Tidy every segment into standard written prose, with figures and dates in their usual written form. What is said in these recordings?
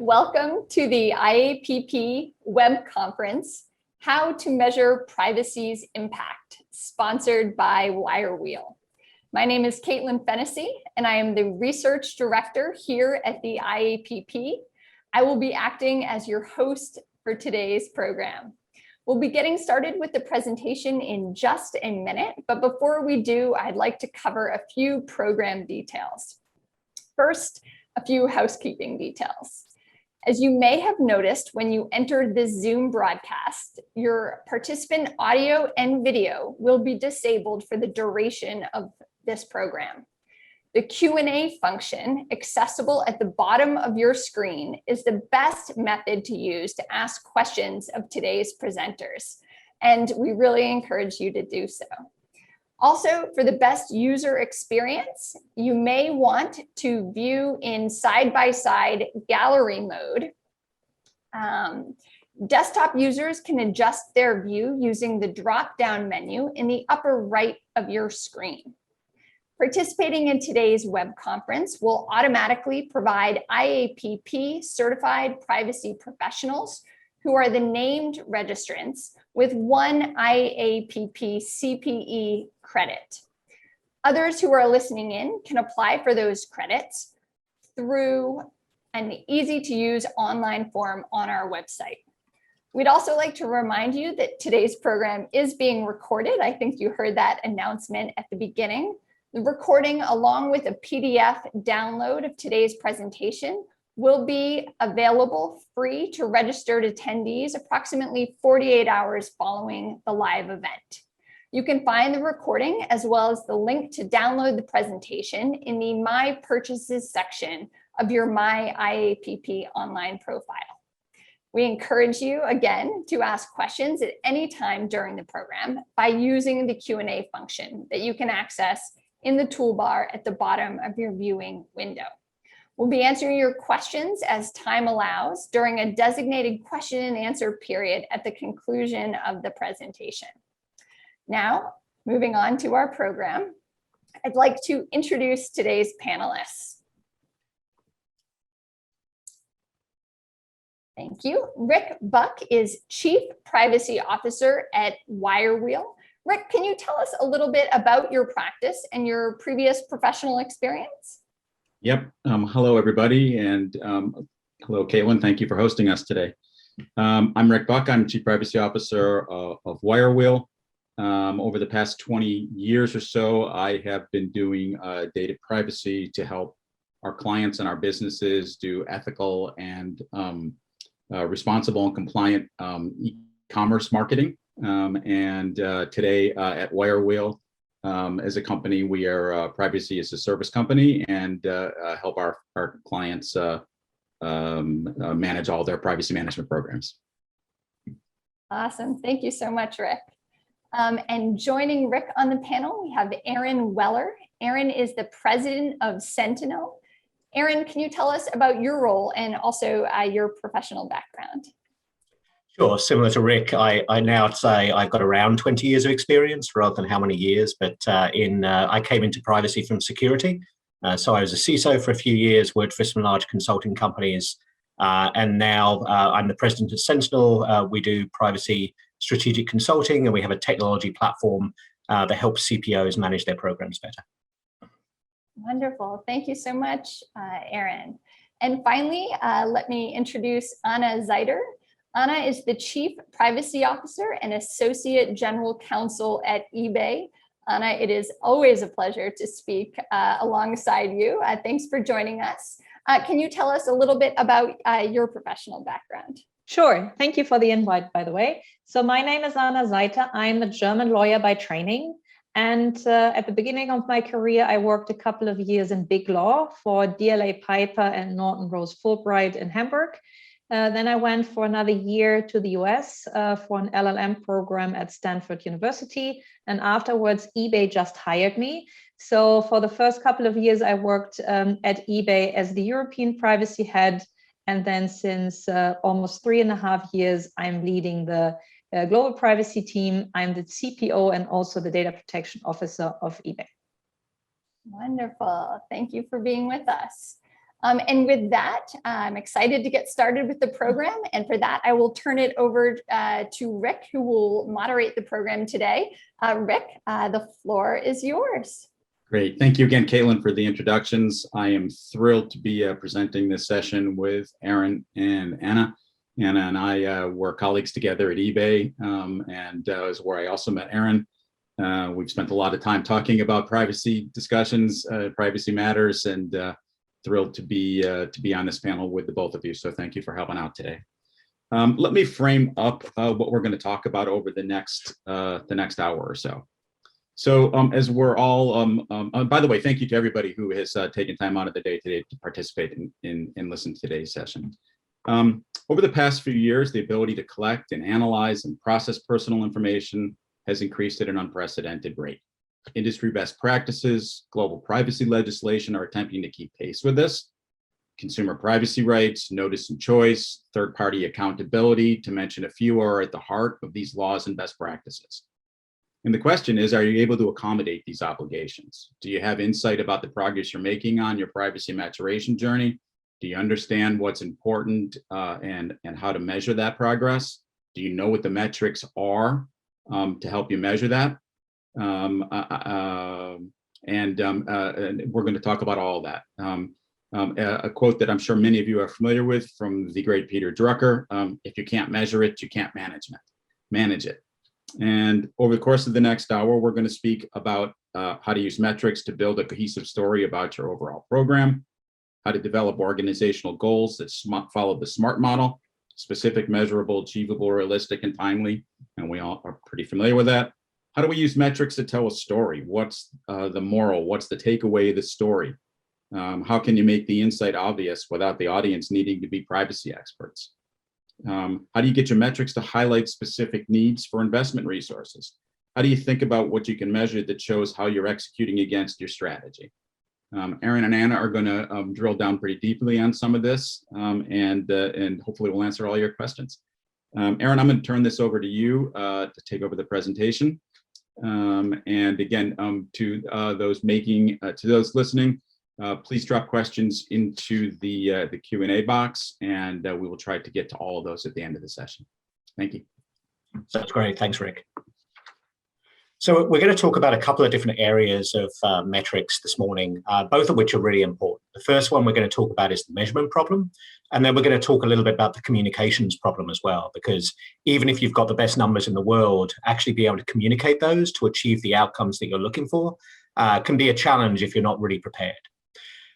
Welcome to the IAPP web conference, How to Measure Privacy's Impact, sponsored by WireWheel. My name is Caitlin Fennessy, and I am the research director here at the IAPP. I will be acting as your host for today's program. We'll be getting started with the presentation in just a minute, but before we do, I'd like to cover a few program details. First, a few housekeeping details. As you may have noticed when you entered this Zoom broadcast, your participant audio and video will be disabled for the duration of this program. The Q&A function, accessible at the bottom of your screen, is the best method to use to ask questions of today's presenters, and we really encourage you to do so. Also, for the best user experience, you may want to view in side-by-side gallery mode. Desktop users can adjust their view using the drop-down menu in the upper right of your screen. Participating in today's web conference will automatically provide IAPP certified privacy professionals who are the named registrants with one IAPP CPE credit. Others who are listening in can apply for those credits through an easy-to-use online form on our website. We'd also like to remind you that today's program is being recorded. I think you heard that announcement at the beginning. The recording, along with a PDF download of today's presentation, will be available free to registered attendees approximately 48 hours following the live event. You can find the recording as well as the link to download the presentation in the My Purchases section of your My IAPP online profile. We encourage you again to ask questions at any time during the program by using the Q&A function that you can access in the toolbar at the bottom of your viewing window. We'll be answering your questions as time allows during a designated question and answer period at the conclusion of the presentation. Now, moving on to our program, I'd like to introduce today's panelists. Thank you. Rick Buck is Chief Privacy Officer at WireWheel. Rick, can you tell us a little bit about your practice and your previous professional experience? Yep. Hello, everybody. And hello, Caitlin. Thank you for hosting us today. I'm Rick Buck. I'm Chief Privacy Officer of WireWheel. Over the past 20 years or so, I have been doing data privacy to help our clients and our businesses do ethical and responsible and compliant e-commerce marketing. Today at WireWheel, as a company, we are a privacy as a service company and help our clients manage all their privacy management programs. Awesome. Thank you so much, Rick. And joining Rick on the panel, we have Aaron Weller. Aaron is the president of Sentinel. Aaron, can you tell us about your role and also your professional background? Sure. Similar to Rick, I now say I've got around 20 years of experience rather than how many years, but I came into privacy from security. So I was a CISO for a few years, worked for some large consulting companies, and now I'm the president of Sentinel. We do privacy strategic consulting, and we have a technology platform that helps CPOs manage their programs better. Wonderful. Thank you so much, Aaron. And finally, let me introduce Anna Zeiter. Anna is the Chief Privacy Officer and Associate General Counsel at eBay. Anna, it is always a pleasure to speak alongside you. Thanks for joining us. Can you tell us a little bit about your professional background? Sure. Thank you for the invite, by the way. So my name is Anna Zeiter. I'm a German lawyer by training. And at the beginning of my career, I worked a couple of years in big law for DLA Piper and Norton Rose Fulbright in Hamburg. Then I went for another year to the US for an LLM program at Stanford University. And afterwards, eBay just hired me. So for the first couple of years, I worked at eBay as the European privacy head. And then since almost 3.5 years, I'm leading the global privacy team. I'm the CPO and also the data protection officer of eBay. Wonderful. Thank you for being with us. And with that, I'm excited to get started with the program. And for that, I will turn it over to Rick, who will moderate the program today. Rick, the floor is yours. Great. Thank you again, Caitlin, for the introductions. I am thrilled to be presenting this session with Aaron and Anna. Anna and I were colleagues together at eBay, and is where I also met Aaron. We've spent a lot of time talking about privacy discussions, privacy matters, and thrilled to be on this panel with the both of you. So thank you for helping out today. Let me frame up what we're going to talk about over the next hour or so. So as we're all, by the way, thank you to everybody who has taken time out of the day today to participate in listen to today's session. Over the past few years, the ability to collect and analyze and process personal information has increased at an unprecedented rate. Industry best practices, global privacy legislation are attempting to keep pace with this. Consumer privacy rights, notice and choice, third-party accountability, to mention a few, are at the heart of these laws and best practices. And the question is, are you able to accommodate these obligations? Do you have insight about the progress you're making on your privacy maturation journey? Do you understand what's important and how to measure that progress? Do you know what the metrics are to help you measure that? And we're going to talk about all that. A quote that I'm sure many of you are familiar with from the great Peter Drucker: if you can't measure it, you can't manage it. And over the course of the next hour, we're going to speak about how to use metrics to build a cohesive story about your overall program, how to develop organizational goals that follow the SMART model: specific, measurable, achievable, realistic, and timely. And we all are pretty familiar with that. How do we use metrics to tell a story? What's the moral? What's the takeaway of the story? How can you make the insight obvious without the audience needing to be privacy experts? How do you get your metrics to highlight specific needs for investment resources? How do you think about what you can measure that shows how you're executing against your strategy? Aaron and Anna are going to drill down pretty deeply on some of this, and hopefully we'll answer all your questions. Aaron, I'm going to turn this over to you to take over the presentation. And again, to those listening, please drop questions into the Q&A box, and we will try to get to all of those at the end of the session. Thank you. That's great. Thanks, Rick. So we're going to talk about a couple of different areas of metrics this morning, both of which are really important. The first one we're going to talk about is the measurement problem, and then we're going to talk a little bit about the communications problem as well, because even if you've got the best numbers in the world, actually be able to communicate those to achieve the outcomes that you're looking for can be a challenge if you're not really prepared.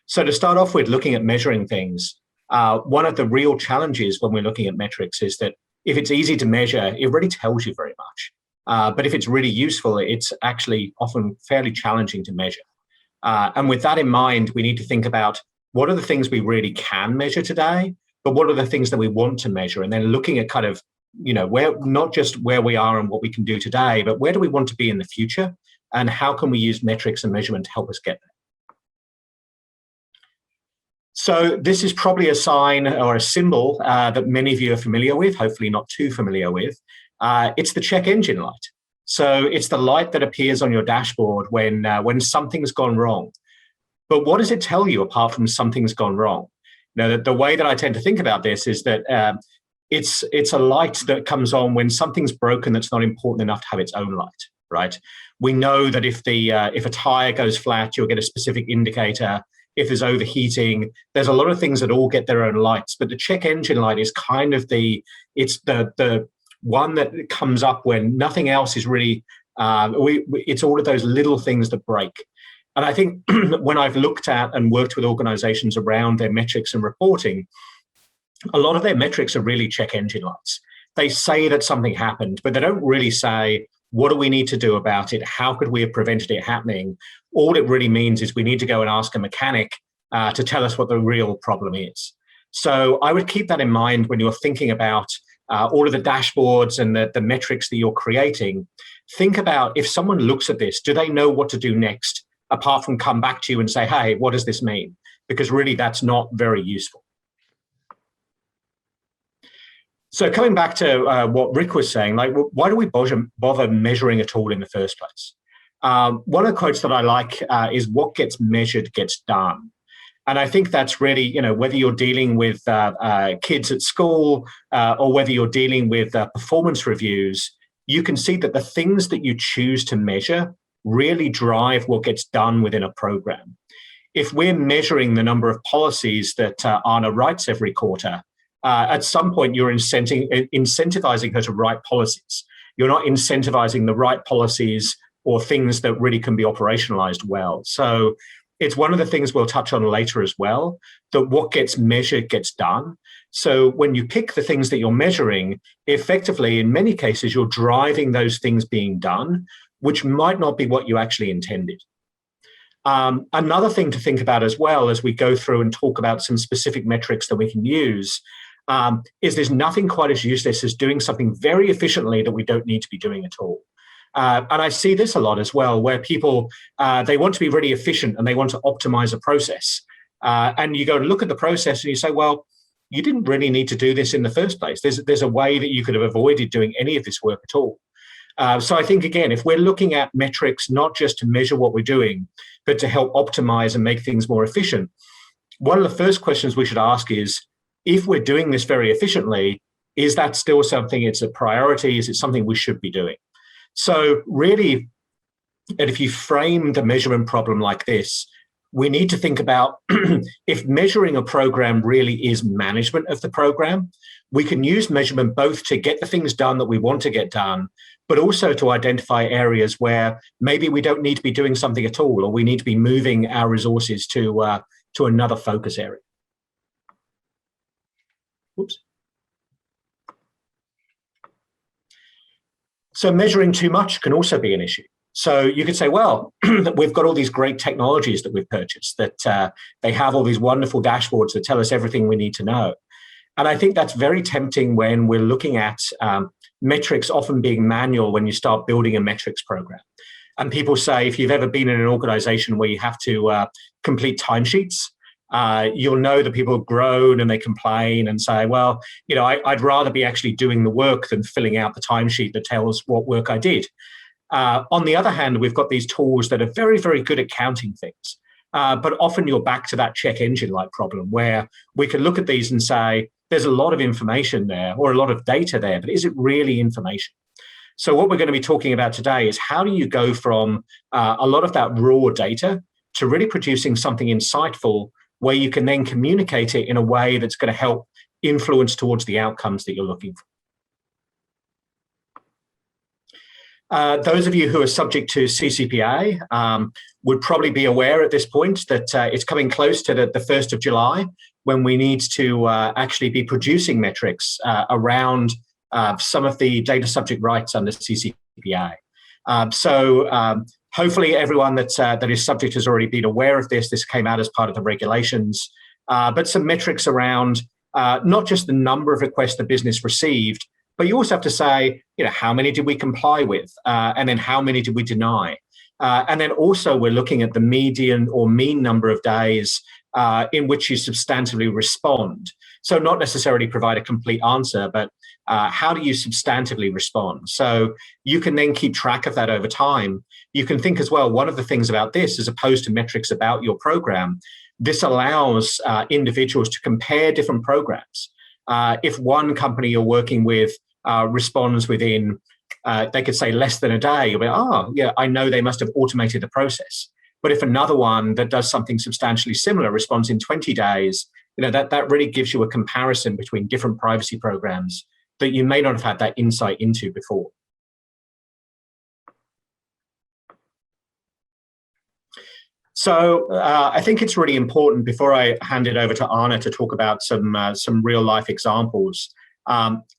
So to start off with, looking at measuring things, one of the real challenges when we're looking at metrics is that if it's easy to measure, it really tells you very much. But if it's really useful, it's actually often fairly challenging to measure. And with that in mind, we need to think about what are the things we really can measure today, but what are the things that we want to measure? And then looking at kind of, where, not just where we are and what we can do today, but where do we want to be in the future? And how can we use metrics and measurement to help us get there? So this is probably a sign or a symbol that many of you are familiar with, hopefully not too familiar with. It's the check engine light. So it's the light that appears on your dashboard when something's gone wrong. But what does it tell you apart from something's gone wrong? Now, the way that I tend to think about this is that it's a light that comes on when something's broken that's not important enough to have its own light, right? We know that if a tire goes flat, you'll get a specific indicator. If there's overheating, there's a lot of things that all get their own lights, but the check engine light is kind of the one that comes up when nothing else is really, it's all of those little things that break. And I think when I've looked at and worked with organizations around their metrics and reporting, a lot of their metrics are really check engine lights. They say that something happened, but they don't really say, what do we need to do about it? How could we have prevented it happening? All it really means is we need to go and ask a mechanic to tell us what the real problem is. So I would keep that in mind when you're thinking about all of the dashboards and the metrics that you're creating. Think about, if someone looks at this, do they know what to do next, apart from come back to you and say, hey, what does this mean? Because really that's not very useful. So coming back to what Rick was saying, like, why do we bother measuring at all in the first place? One of the quotes that I like is, what gets measured gets done. And I think that's really, whether you're dealing with kids at school or whether you're dealing with performance reviews, you can see that the things that you choose to measure really drive what gets done within a program. If we're measuring the number of policies that Anna writes every quarter, at some point you're incentivizing her to write policies. You're not incentivizing the right policies or things that really can be operationalized well. So it's one of the things we'll touch on later as well, that what gets measured gets done. So when you pick the things that you're measuring, effectively, in many cases, you're driving those things being done, which might not be what you actually intended. Another thing to think about as well as we go through and talk about some specific metrics that we can use is there's nothing quite as useless as doing something very efficiently that we don't need to be doing at all. And I see this a lot as well, where people, they want to be really efficient and they want to optimize a process. And you go and look at the process and you say, well, you didn't really need to do this in the first place. There's a way that you could have avoided doing any of this work at all. So I think, again, if we're looking at metrics, not just to measure what we're doing, but to help optimize and make things more efficient, one of the first questions we should ask is, if we're doing this very efficiently, is that still something, it's a priority? Is it something we should be doing? So really, and if you frame the measurement problem like this, we need to think about if measuring a program really is management of the program, we can use measurement both to get the things done that we want to get done, but also to identify areas where maybe we don't need to be doing something at all, or we need to be moving our resources to another focus area. Oops. So measuring too much can also be an issue. So you could say, well, we've got all these great technologies that we've purchased, that they have all these wonderful dashboards that tell us everything we need to know. And I think that's very tempting when we're looking at metrics often being manual when you start building a metrics program. And people say, if you've ever been in an organization where you have to complete timesheets, you'll know that people groan and they complain and say, well, I'd rather be actually doing the work than filling out the timesheet that tells what work I did. On the other hand, we've got these tools that are very, very good at counting things. But often you're back to that check engine-like problem where we can look at these and say, there's a lot of information there or a lot of data there, but is it really information? So what we're going to be talking about today is how do you go from a lot of that raw data to really producing something insightful where you can then communicate it in a way that's going to help influence towards the outcomes that you're looking for. Those of you who are subject to CCPA would probably be aware at this point that it's coming close to the 1st of July when we need to actually be producing metrics around some of the data subject rights under CCPA. Hopefully everyone that is subject has already been aware of this. This came out as part of the regulations, but some metrics around not just the number of requests the business received, but you also have to say, how many did we comply with? And then how many did we deny? And then also we're looking at the median or mean number of days in which you substantively respond. So not necessarily provide a complete answer, but how do you substantively respond? So you can then keep track of that over time. You can think as well, one of the things about this, as opposed to metrics about your program, this allows individuals to compare different programs. If one company you're working with responds within, they could say less than a day, you'll be, oh, yeah, I know they must have automated the process. But if another one that does something substantially similar responds in 20 days, that really gives you a comparison between different privacy programs that you may not have had that insight into before. So I think it's really important, before I hand it over to Anna to talk about some real life examples,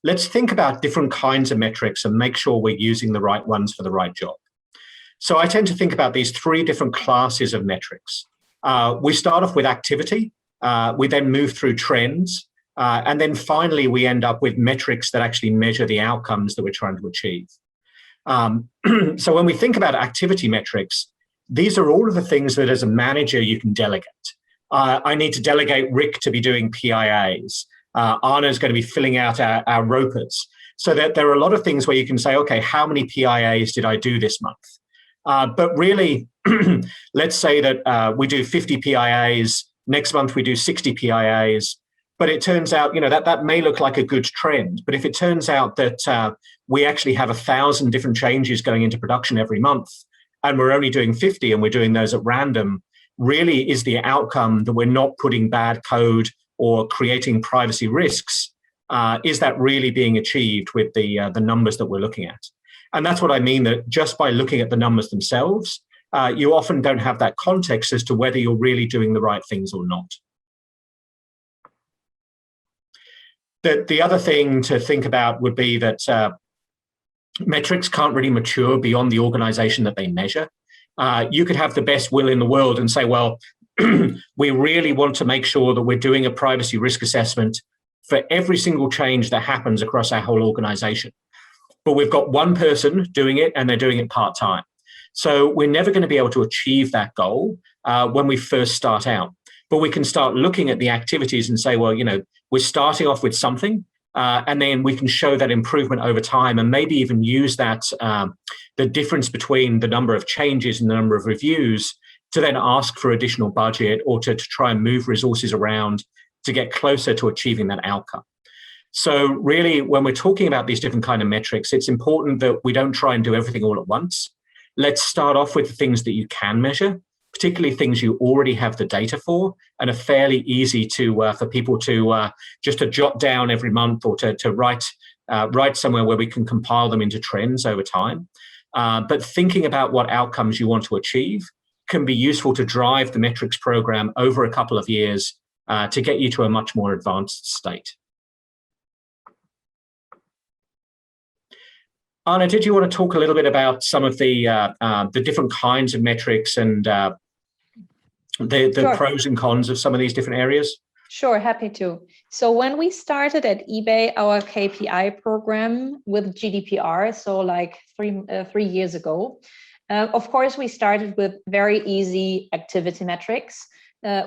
let's think about different kinds of metrics and make sure we're using the right ones for the right job. So I tend to think about these 3 different classes of metrics. We start off with activity, we then move through trends, and then finally we end up with metrics that actually measure the outcomes that we're trying to achieve. So when we think about activity metrics, these are all of the things that as a manager you can delegate. I need to delegate Rick to be doing PIAs. Anna is going to be filling out our ROPAs. So that there are a lot of things where you can say, okay, how many PIAs did I do this month? But really, let's say that we do 50 PIAs Next month we do 60 PIAs. But it turns out, that may look like a good trend. But if it turns out that we actually have 1,000 different changes going into production every month, and we're only doing 50 and we're doing those at random, really is the outcome that we're not putting bad code or creating privacy risks? Is that really being achieved with the numbers that we're looking at? And that's what I mean, that just by looking at the numbers themselves, you often don't have that context as to whether you're really doing the right things or not. The other thing to think about would be that metrics can't really mature beyond the organization that they measure. You could have the best will in the world and say, well, we really want to make sure that we're doing a privacy risk assessment for every single change that happens across our whole organization. But we've got one person doing it and they're doing it part-time. So we're never going to be able to achieve that goal when we first start out. But we can start looking at the activities and say, well, we're starting off with something, and then we can show that improvement over time, and maybe even use that, the difference between the number of changes and the number of reviews, to then ask for additional budget or to try and move resources around to get closer to achieving that outcome. So really, when we're talking about these different kind of metrics, it's important that we don't try and do everything all at once. Let's start off with the things that you can measure, particularly things you already have the data for and are fairly easy to for people to just to jot down every month, or to write somewhere where we can compile them into trends over time. But thinking about what outcomes you want to achieve can be useful to drive the metrics program over a couple of years to get you to a much more advanced state. Anna, did you want to talk a little bit about some of the different kinds of metrics and the Sure. pros and cons of some of these different areas? Sure, happy to. So when we started at eBay our KPI program with GDPR, so like 3 years ago, of course, we started with very easy activity metrics.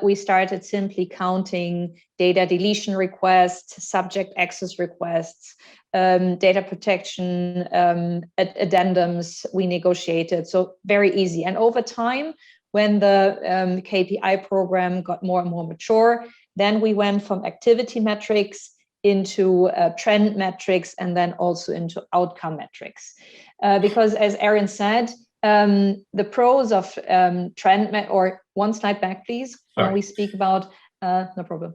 We started simply counting data deletion requests, subject access requests, data protection addendums we negotiated. So very easy. And over time, when the KPI program got more and more mature, then we went from activity metrics into trend metrics, and then also into outcome metrics. Because as Aaron said, the pros of or one slide back, please, when we speak about, no problem.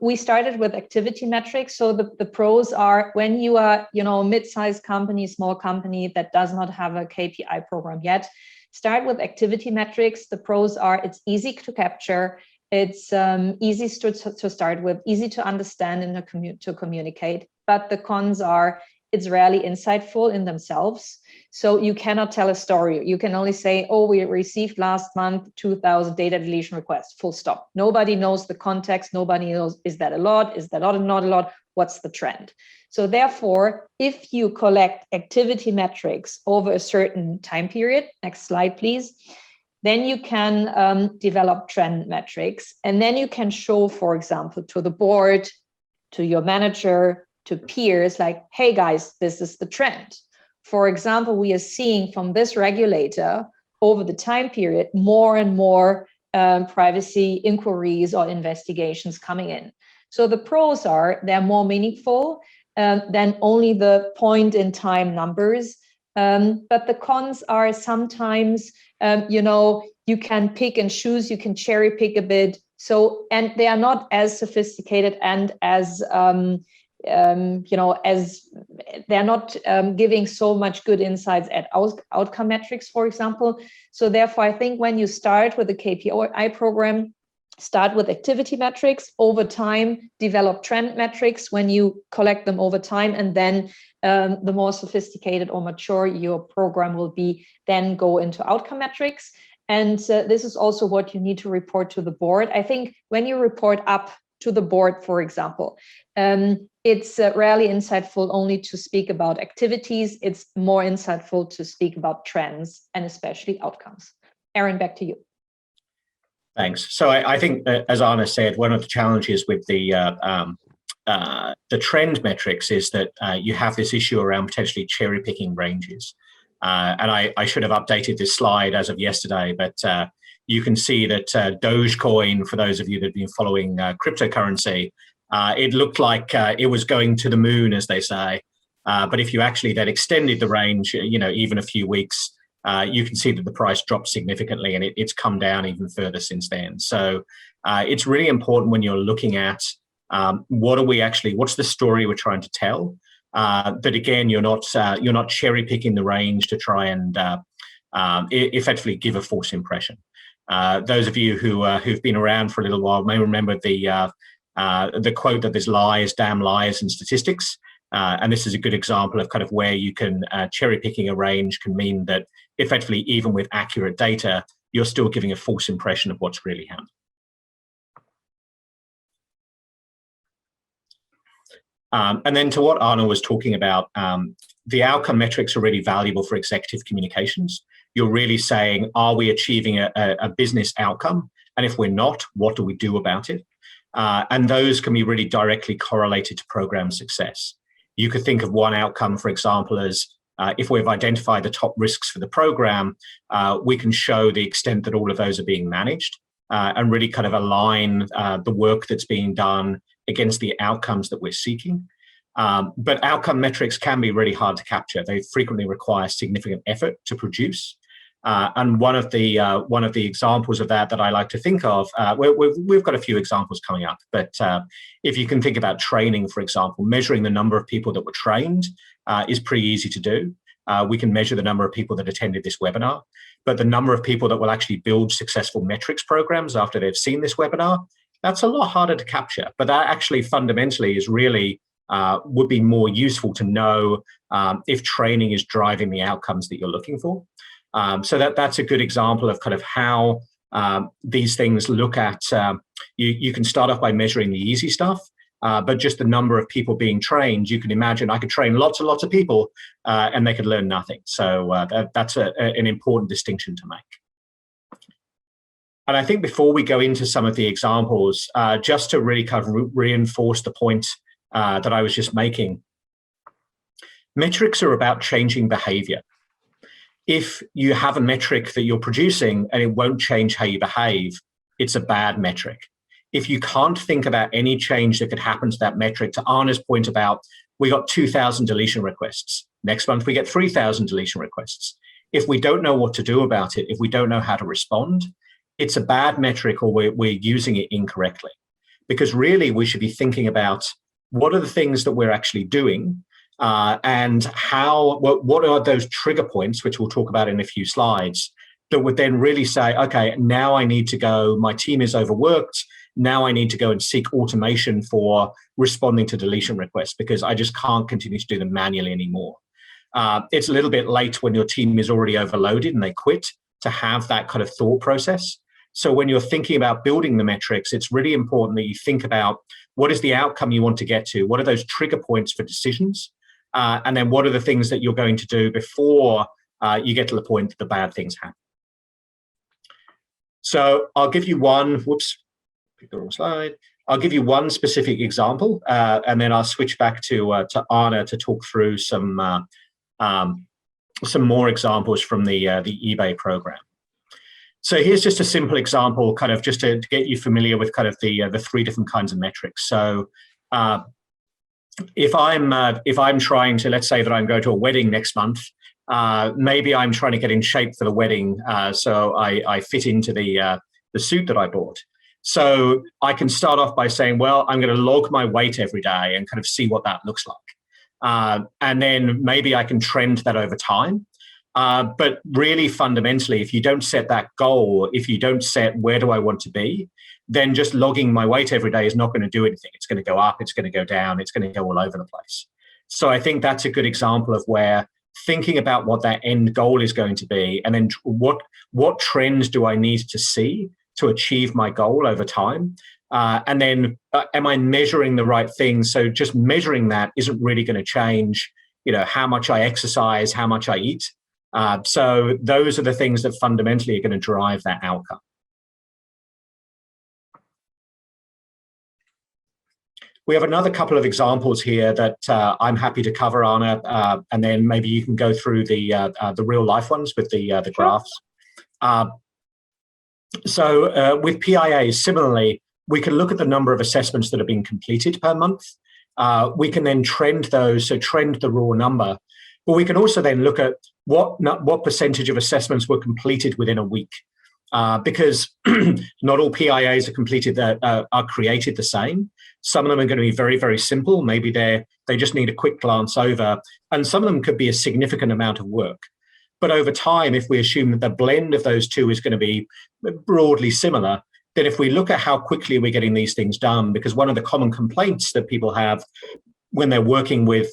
We started with activity metrics. So the pros are, when you are, mid-sized company, small company that does not have a KPI program yet, start with activity metrics. The pros are, it's easy to capture. It's easy to start with, easy to understand and to communicate. But the cons are, it's rarely insightful in themselves. So you cannot tell a story. You can only say, oh, we received last month 2,000 data deletion requests, full stop. Nobody knows the context. Nobody knows, is that a lot? Is that not a lot? What's the trend? So therefore, if you collect activity metrics over a certain time period, next slide, please, then you can develop trend metrics. And then you can show, for example, to the board, to your manager, to peers, like, hey guys, this is the trend. For example, we are seeing from this regulator over the time period, more and more privacy inquiries or investigations coming in. So the pros are, they're more meaningful than only the point in time numbers. But the cons are sometimes, you can pick and choose, you can cherry pick a bit. So, and they are not as sophisticated and as, as they're not giving so much good insights at outcome metrics, for example. So therefore, I think when you start with the KPI program, start with activity metrics, over time, develop trend metrics when you collect them over time, and then the more sophisticated or mature your program will be, then go into outcome metrics. And this is also what you need to report to the board. I think when you report up to the board, for example, it's rarely insightful only to speak about activities. It's more insightful to speak about trends and especially outcomes. Aaron, back to you. Thanks. So I think, as Anna said, one of the challenges with the trend metrics is that you have this issue around potentially cherry picking ranges. And I should have updated this slide as of yesterday, but you can see that Dogecoin, for those of you that have been following cryptocurrency, it looked like it was going to the moon, as they say. But if you actually then extended the range, even a few weeks, you can see that the price dropped significantly, and it's come down even further since then. So it's really important when you're looking at what's the story we're trying to tell. But again, you're not cherry picking the range to try and effectively give a false impression. Those of you who've been around for a little while may remember the quote that there's lies, damn lies, in statistics. And this is a good example of kind of where you can cherry picking a range can mean that effectively, even with accurate data, you're still giving a false impression of what's really happening. And then to what Arna was talking about, the outcome metrics are really valuable for executive communications. You're really saying, are we achieving a business outcome? And if we're not, what do we do about it? And those can be really directly correlated to program success. You could think of one outcome, for example, as if we've identified the top risks for the program, we can show the extent that all of those are being managed and really kind of align the work that's being done against the outcomes that we're seeking. But outcome metrics can be really hard to capture. They frequently require significant effort to produce. And one of the examples of that I like to think of, we've got a few examples coming up, but if you can think about training, for example, measuring the number of people that were trained is pretty easy to do. We can measure the number of people that attended this webinar, but the number of people that will actually build successful metrics programs after they've seen this webinar, that's a lot harder to capture. But that actually fundamentally is really would be more useful to know if training is driving the outcomes that you're looking for. So that's a good example of kind of how these things look at, you can start off by measuring the easy stuff, but just the number of people being trained, you can imagine I could train lots and lots of people and they could learn nothing. So that's an important distinction to make. And I think before we go into some of the examples, just to really kind of reinforce the point that I was just making, metrics are about changing behavior. If you have a metric that you're producing and it won't change how you behave, it's a bad metric. If you can't think about any change that could happen to that metric, to Arna's point about we got 2,000 deletion requests. Next month, we get 3,000 deletion requests. If we don't know what to do about it, if we don't know how to respond, it's a bad metric or we're using it incorrectly. Because really, we should be thinking about what are the things that we're actually doing and what are those trigger points, which we'll talk about in a few slides, that would then really say, okay, now I need to go, my team is overworked, now I need to go and seek automation for responding to deletion requests because I just can't continue to do them manually anymore. It's a little bit late when your team is already overloaded and they quit to have that kind of thought process. So when you're thinking about building the metrics, it's really important that you think about what is the outcome you want to get to, what are those trigger points for decisions, and then what are the things that you're going to do before you get to the point that the bad things happen. So I'll give you one, pick the wrong slide. I'll give you one specific example, and then I'll switch back to Arna to talk through some more examples from the eBay program. So here's just a simple example, kind of just to get you familiar with kind of the three different kinds of metrics. So if I'm trying to, let's say that I'm going to a wedding next month, maybe I'm trying to get in shape for the wedding, so I fit into the suit that I bought. So I can start off by saying, well, I'm going to log my weight every day and kind of see what that looks like. And then maybe I can trend that over time. But really fundamentally, if you don't set that goal, if you don't set where do I want to be, then just logging my weight every day is not going to do anything. It's going to go up, it's going to go down, it's going to go all over the place. So I think that's a good example of where thinking about what that end goal is going to be, and then what trends do I need to see to achieve my goal over time? And then am I measuring the right things? So just measuring that isn't really going to change, how much I exercise, how much I eat. So those are the things that fundamentally are going to drive that outcome. We have another couple of examples here that I'm happy to cover, Arna, and then maybe you can go through the real life ones with the graphs. So with PIAs, similarly, we can look at the number of assessments that have been completed per month. We can then trend those, so trend the raw number. But we can also then look at what percentage of assessments were completed within a week. Because not all PIAs are completed are created the same. Some of them are going to be very, very simple. Maybe they just need a quick glance over, and some of them could be a significant amount of work. But over time, if we assume that the blend of those two is going to be broadly similar, then if we look at how quickly we're getting these things done, because one of the common complaints that people have when they're working with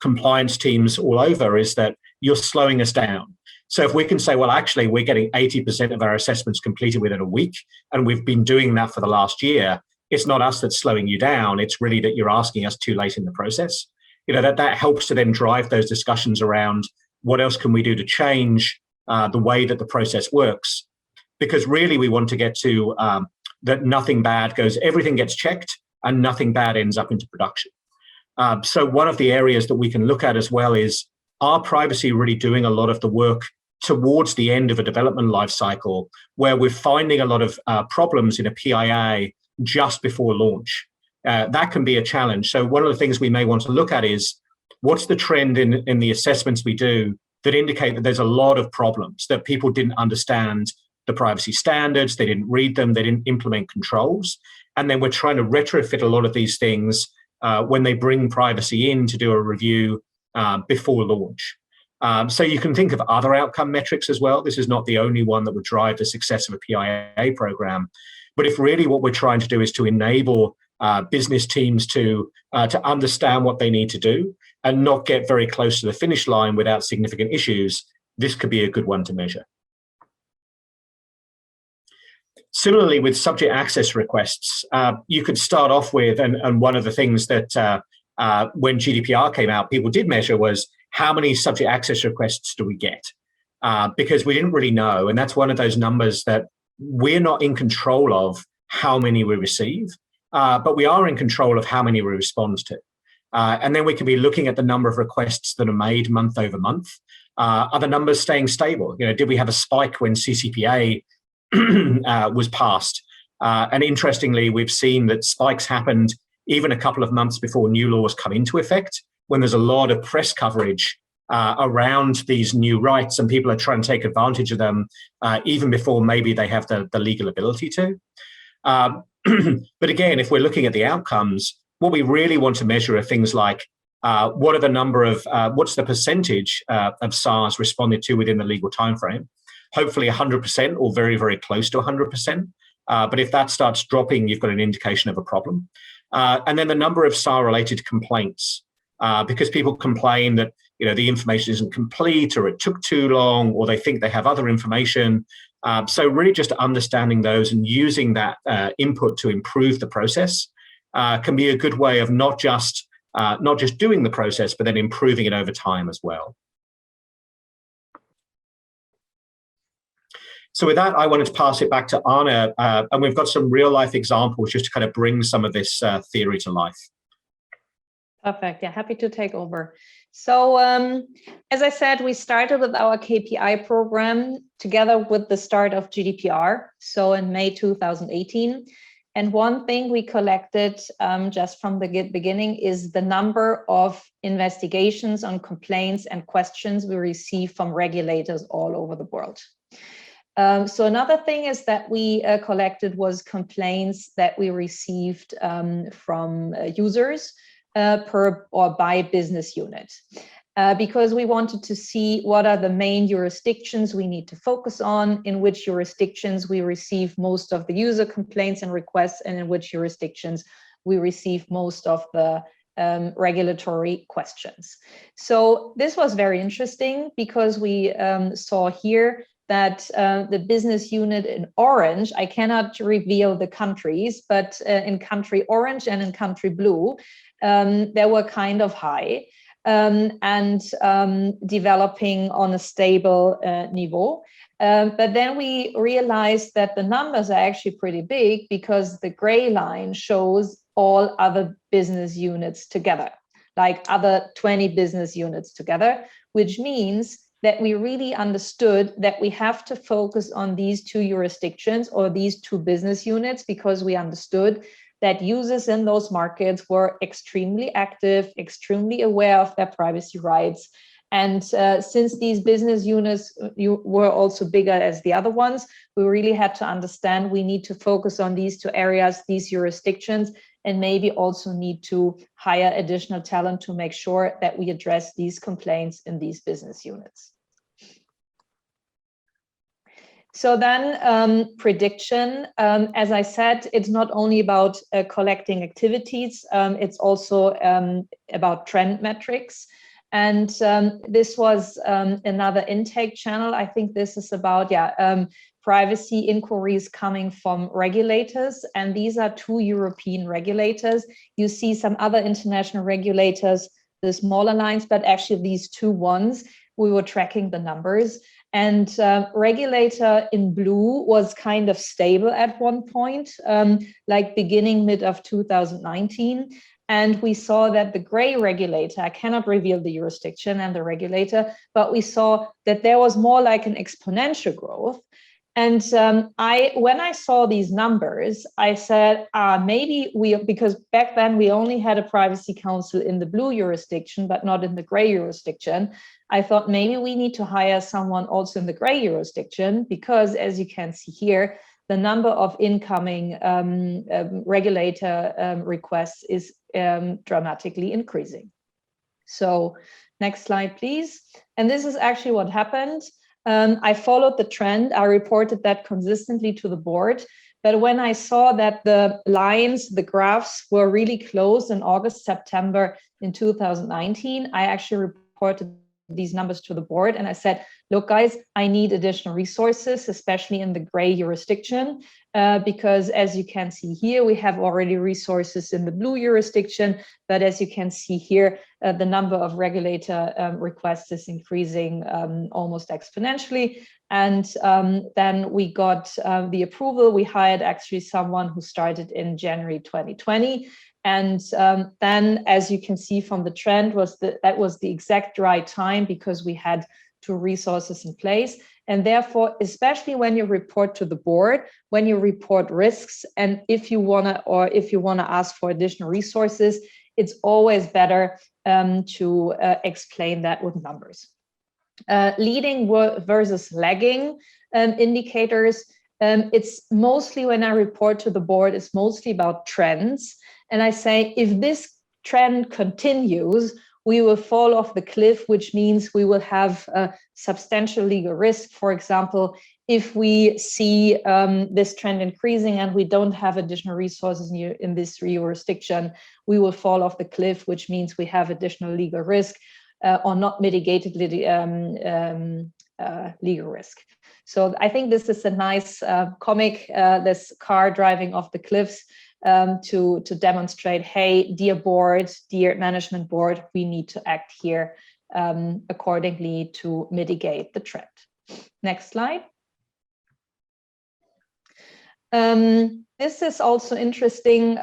compliance teams all over is that you're slowing us down. So if we can say, well, actually, we're getting 80% of our assessments completed within a week, and we've been doing that for the last year, it's not us that's slowing you down. It's really that you're asking us too late in the process. That helps to then drive those discussions around what else can we do to change the way that the process works. Because really we want to get to that nothing bad everything gets checked and nothing bad ends up into production. So one of the areas that we can look at as well is, are privacy really doing a lot of the work towards the end of a development life cycle where we're finding a lot of problems in a PIA just before launch? That can be a challenge. So one of the things we may want to look at is, what's the trend in the assessments we do that indicate that there's a lot of problems, that people didn't understand the privacy standards, they didn't read them, they didn't implement controls. And then we're trying to retrofit a lot of these things when they bring privacy in to do a review before launch. So you can think of other outcome metrics as well. This is not the only one that would drive the success of a PIA program. But if really what we're trying to do is to enable business teams to understand what they need to do and not get very close to the finish line without significant issues, this could be a good one to measure. Similarly, with subject access requests, you could start off with, and one of the things that when GDPR came out, people did measure was, how many subject access requests do we get? Because we didn't really know. And that's one of those numbers that we're not in control of how many we receive, but we are in control of how many we respond to. And then we can be looking at the number of requests that are made month over month. Are the numbers staying stable? Did we have a spike when CCPA was passed? And interestingly, we've seen that spikes happened even a couple of months before new laws come into effect, when there's a lot of press coverage around these new rights, and people are trying to take advantage of them even before maybe they have the legal ability to. But again, if we're looking at the outcomes, what we really want to measure are things like, what are the number of, what's the percentage of SARs responded to within the legal timeframe? Hopefully 100% or very, very close to 100%. But if that starts dropping, you've got an indication of a problem. And then the number of SAR-related complaints, because people complain that the information isn't complete, or it took too long, or they think they have other information. So really just understanding those and using that input to improve the process can be a good way of not just doing the process, but then improving it over time as well. So with that, I wanted to pass it back to Anna, and we've got some real life examples just to kind of bring some of this theory to life. Perfect. Yeah, happy to take over. So as I said, we started with our KPI program together with the start of GDPR, so in May 2018. And one thing we collected just from the beginning is the number of investigations on complaints and questions we receive from regulators all over the world. So another thing is that we collected was complaints that we received from users per or by business unit, because we wanted to see what are the main jurisdictions we need to focus on, in which jurisdictions we receive most of the user complaints and requests, and in which jurisdictions we receive most of the regulatory questions. So this was very interesting because we saw here that the business unit in orange, I cannot reveal the countries, but in country orange and in country blue, they were kind of high and developing on a stable niveau. But then we realized that the numbers are actually pretty big, because the gray line shows all other business units together, like other 20 business units together, which means that we really understood that we have to focus on these two jurisdictions or these two business units, because we understood that users in those markets were extremely active, extremely aware of their privacy rights. And since these business units were also bigger as the other ones, we really had to understand we need to focus on these two areas, these jurisdictions, and maybe also need to hire additional talent to make sure that we address these complaints in these business units. So then prediction, as I said, it's not only about collecting activities, it's also about trend metrics. And this was another intake channel. I think this is about, privacy inquiries coming from regulators. And these are two European regulators. You see some other international regulators, the smaller lines, but actually these two ones, we were tracking the numbers. And regulator in blue was kind of stable at one point, like beginning mid of 2019. And we saw that the gray regulator, I cannot reveal the jurisdiction and the regulator, but we saw that there was more like an exponential growth. And when I saw these numbers, I said, maybe because back then we only had a privacy council in the blue jurisdiction, but not in the gray jurisdiction. I thought maybe we need to hire someone also in the gray jurisdiction, because as you can see here, the number of incoming regulator requests is dramatically increasing. So next slide, please. And this is actually what happened. I followed the trend. I reported that consistently to the board. But when I saw that the lines, the graphs were really close in August, September in 2019, I actually reported these numbers to the board. And I said, look, guys, I need additional resources, especially in the gray jurisdiction, because as you can see here, we have already resources in the blue jurisdiction. But as you can see here, the number of regulator requests is increasing almost exponentially. And then we got the approval. We hired actually someone who started in January 2020. And then, as you can see from the trend, that was the exact right time, because we had two resources in place. And therefore, especially when you report to the board, when you report risks, and if you want to ask for additional resources, it's always better to explain that with numbers. Leading versus lagging indicators. It's mostly, when I report to the board, it's mostly about trends. And I say, if this trend continues, we will fall off the cliff, which means we will have a substantial legal risk. For example, if we see this trend increasing and we don't have additional resources in this jurisdiction, we will fall off the cliff, which means we have additional legal risk or not mitigated legal risk. So I think this is a nice comic, this car driving off the cliffs, to demonstrate, hey, dear board, dear management board, we need to act here accordingly to mitigate the trend. Next slide. This is also interesting.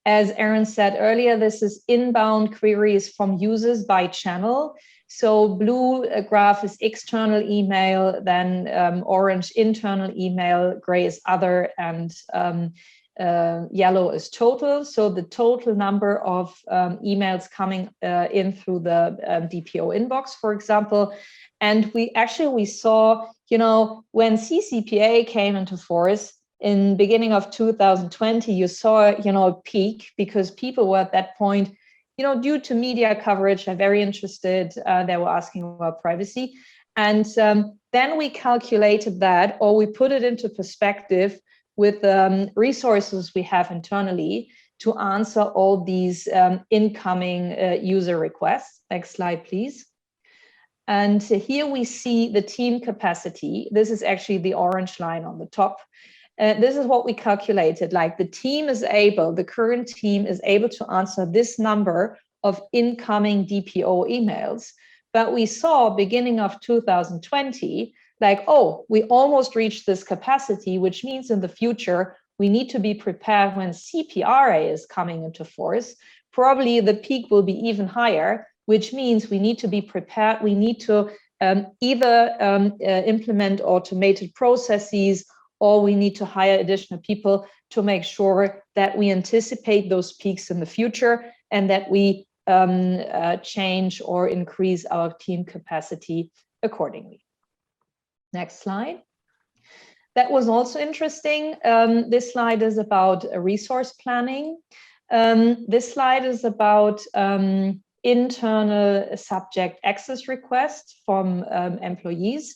As Aaron said earlier, this is inbound queries from users by channel. So blue graph is external email, then orange internal email, gray is other, and yellow is total. So the total number of emails coming in through the DPO inbox, for example. And we saw, when CCPA came into force in beginning of 2020, you saw, a peak, because people were at that point, due to media coverage, are very interested. They were asking about privacy. And then we calculated that, or we put it into perspective with resources we have internally to answer all these incoming user requests. Next slide, please. And here we see the team capacity. This is actually the orange line on the top. This is what we calculated, like the current team is able to answer this number of incoming DPO emails. But we saw beginning of 2020, we almost reached this capacity, which means in the future, we need to be prepared when CPRA is coming into force. Probably the peak will be even higher, which means we need to be prepared. We need to either implement automated processes, or we need to hire additional people to make sure that we anticipate those peaks in the future and that we change or increase our team capacity accordingly. Next slide. That was also interesting. This slide is about resource planning. This slide is about internal subject access requests from employees.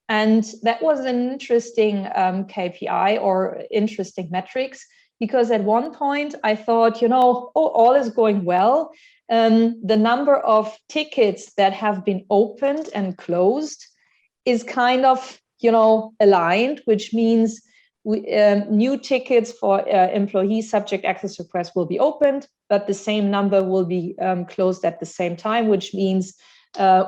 And that was an interesting KPI or interesting metrics, because at one point I thought, oh, all is going well. The number of tickets that have been opened and closed is kind of, aligned, which means new tickets for employee subject access requests will be opened, but the same number will be closed at the same time, which means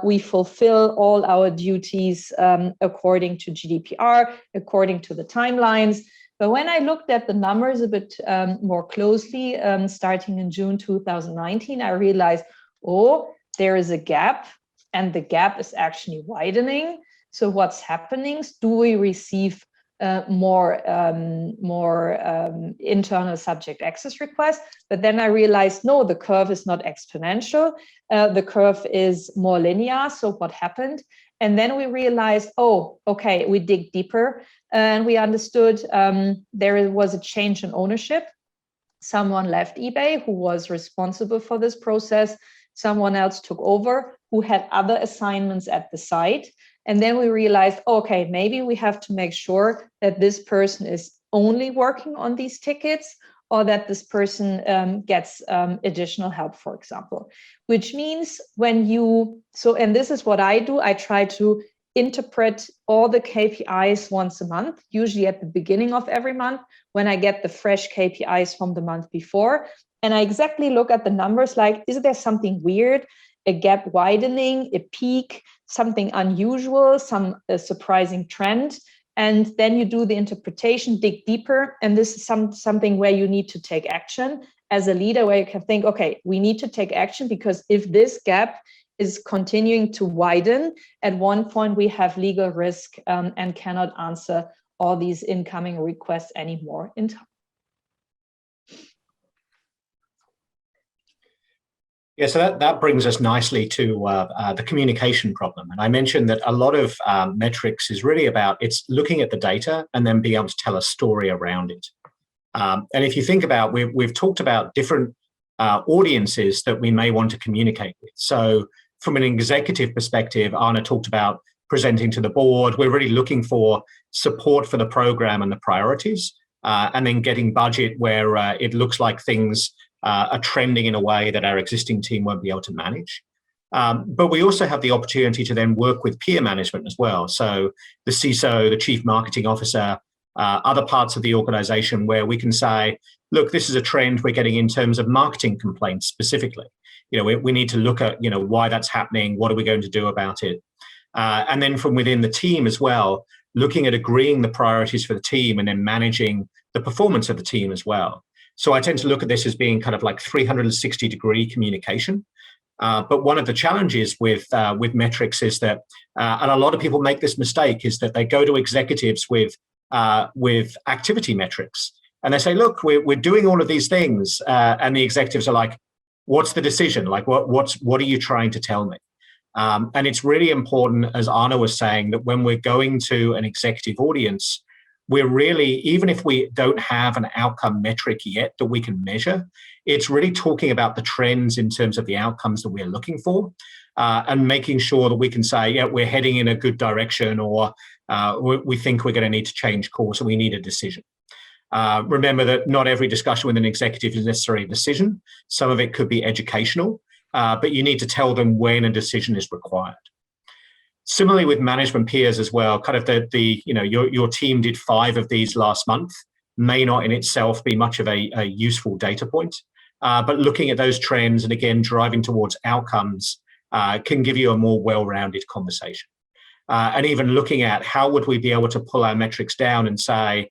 we fulfill all our duties according to GDPR, according to the timelines. But when I looked at the numbers a bit more closely, starting in June 2019, I realized, there is a gap, and the gap is actually widening. So what's happening? Do we receive more internal subject access requests? But then I realized, no, the curve is not exponential. The curve is more linear. So what happened? And then we realized, okay, we dig deeper, and we understood there was a change in ownership. Someone left eBay who was responsible for this process. Someone else took over who had other assignments at the site. And then we realized, okay, maybe we have to make sure that this person is only working on these tickets, or that this person gets additional help, for example. Which means and this is what I do, I try to interpret all the KPIs once a month, usually at the beginning of every month, when I get the fresh KPIs from the month before. And I exactly look at the numbers like, is there something weird? A gap widening, a peak, something unusual, some surprising trend, and then you do the interpretation, dig deeper, and this is something where you need to take action as a leader, where you can think, okay, we need to take action, because if this gap is continuing to widen, at one point we have legal risk and cannot answer all these incoming requests anymore in time. Yeah, so that brings us nicely to the communication problem. And I mentioned that a lot of metrics is really about, it's looking at the data and then being able to tell a story around it. And if you think about, we've talked about different audiences that we may want to communicate with. So from an executive perspective, Anna talked about presenting to the board. We're really looking for support for the program and the priorities, and then getting budget where it looks like things are trending in a way that our existing team won't be able to manage. But we also have the opportunity to then work with peer management as well. So the CISO, the chief marketing officer, other parts of the organization, where we can say, look, this is a trend we're getting in terms of marketing complaints specifically. We need to look at, why that's happening. What are we going to do about it? And then from within the team as well, looking at agreeing the priorities for the team and then managing the performance of the team as well. So I tend to look at this as being kind of like 360-degree communication. But one of the challenges with metrics is that, and a lot of people make this mistake, is that they go to executives with activity metrics, and they say, "Look, we're doing all of these things," and the executives are like, "What's the decision? Like, what are you trying to tell me?" And it's really important, as Anna was saying, that when we're going to an executive audience, we're really, even if we don't have an outcome metric yet that we can measure, it's really talking about the trends in terms of the outcomes that we're looking for, and making sure that we can say, yeah, we're heading in a good direction, or we think we're going to need to change course and we need a decision. Remember that not every discussion with an executive is necessarily a decision. Some of it could be educational, but you need to tell them when a decision is required. Similarly with management peers as well, kind of your team did 5 of these last month may not in itself be much of a useful data point, but looking at those trends and again, driving towards outcomes can give you a more well-rounded conversation. And even looking at how would we be able to pull our metrics down and say,